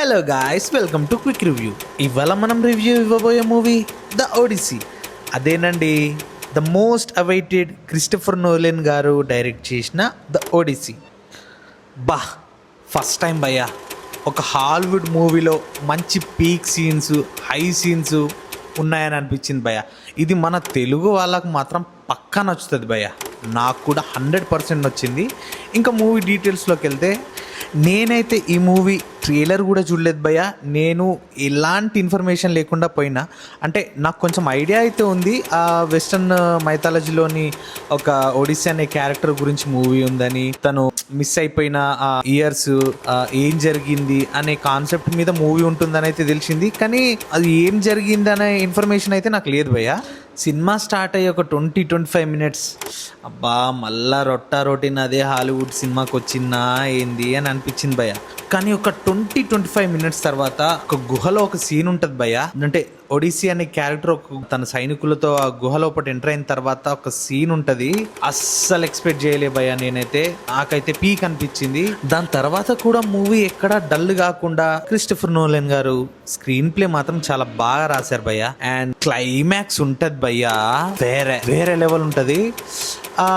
Hello guys, welcome to quick review. ఇవాళ మనం review ఇవ్వబోయే movie the Odyssey. అదేనండి, the most awaited Christopher Nolen గారు direct చేసిన the Odyssey. First time భయ్యా ఒక హాలీవుడ్ మూవీలో మంచి పీక్ సీన్స్, హై సీన్స్ ఉన్నాయని అనిపించింది భయ్య. ఇది మన తెలుగు వాళ్ళకు మాత్రం పక్కా నచ్చుతుంది భయ్య. నాకు కూడా 100% నచ్చింది. ఇంకా మూవీ డీటెయిల్స్లోకి వెళ్తే, నేనైతే ఈ మూవీ ట్రైలర్ కూడా చూడలేదు భయ్య. నేను ఎలాంటి ఇన్ఫర్మేషన్ లేకుండా పోయినా, అంటే నాకు కొంచెం ఐడియా అయితే ఉంది. ఆ వెస్టర్న్ మైథాలజీలోని ఒక ఒడిస్సీ అనే క్యారెక్టర్ గురించి మూవీ ఉందని, తను మిస్ అయిపోయిన ఆ ఇయర్స్, ఏం జరిగింది అనే కాన్సెప్ట్ మీద మూవీ ఉంటుందని అయితే తెలిసింది. కానీ అది ఏం జరిగింది అనే ఇన్ఫర్మేషన్ అయితే నాకు లేదు భయ్య. సినిమా స్టార్ట్ అయ్యి ఒక 20-25 మినిట్స్, అబ్బా మళ్ళా రొటీన్ అదే హాలీవుడ్ సినిమాకి వచ్చిందా ఏంది అని అనిపించింది భయ్య. కానీ ఒక 20-25 మినిట్స్ తర్వాత ఒక గుహలో ఒక సీన్ ఉంటుంది భయ్య. అంటే ఒడిసీ అనే క్యారెక్టర్ తన సైనికులతో ఆ గుహ లోపల ఎంటర్ అయిన తర్వాత ఒక సీన్ ఉంటుంది. అస్సలు ఎక్స్పెక్ట్ చేయలే భయ్య నేనైతే. నాకైతే పీక్ అనిపించింది. దాని తర్వాత కూడా మూవీ ఎక్కడ డల్ కాకుండా క్రిస్టఫర్ నోలెన్ గారు స్క్రీన్ ప్లే మాత్రం చాలా బాగా రాశారు భయ్య. అండ్ క్లైమాక్స్ ఉంటది భయ్య, వేరే లెవెల్ ఉంటది. ఆ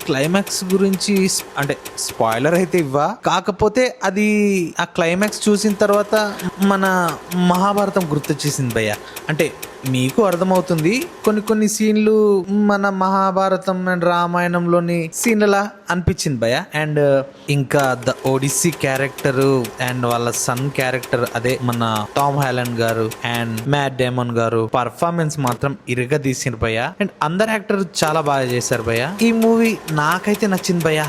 క్లైమాక్స్ గురించి అంటే స్పాయిలర్ అయితే కాకపోతే అది ఆ క్లైమాక్స్ చూసిన తర్వాత మన మహాభారతం గుర్తొచ్చేసింది భయ్య. అంటే మీకు అర్థమవుతుంది, కొన్ని సీన్లు మన మహాభారతం అండ్ రామాయణంలోని సీన్లా అనిపించింది భయ్య. అండ్ ఇంకా ద ఒడిస్సీ క్యారెక్టర్ అండ్ వాళ్ళ సన్ క్యారెక్టర్, అదే మన టామ్ హాలండ్ గారు అండ్ మ్యాట్ డేమన్ గారు పర్ఫార్మెన్స్ మాత్రం ఇరగదీసిండ్రు భయ్య. అండ్ అందరు యాక్టర్ చాలా బాగా చేశారు భయ్య. ఈ మూవీ నాకైతే నచ్చింది భయ్య.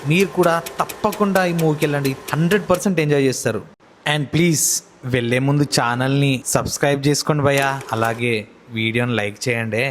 మీరు కూడా తప్పకుండా ఈ మూవీకి వెళ్ళండి, 100% ఎంజాయ్ చేస్తారు. అండ్ ప్లీజ్ వెళ్ళే ముందు ఛానల్ని సబ్స్క్రైబ్ చేసుకోండి భయ్యా. అలాగే వీడియోని లైక్ చేయండి.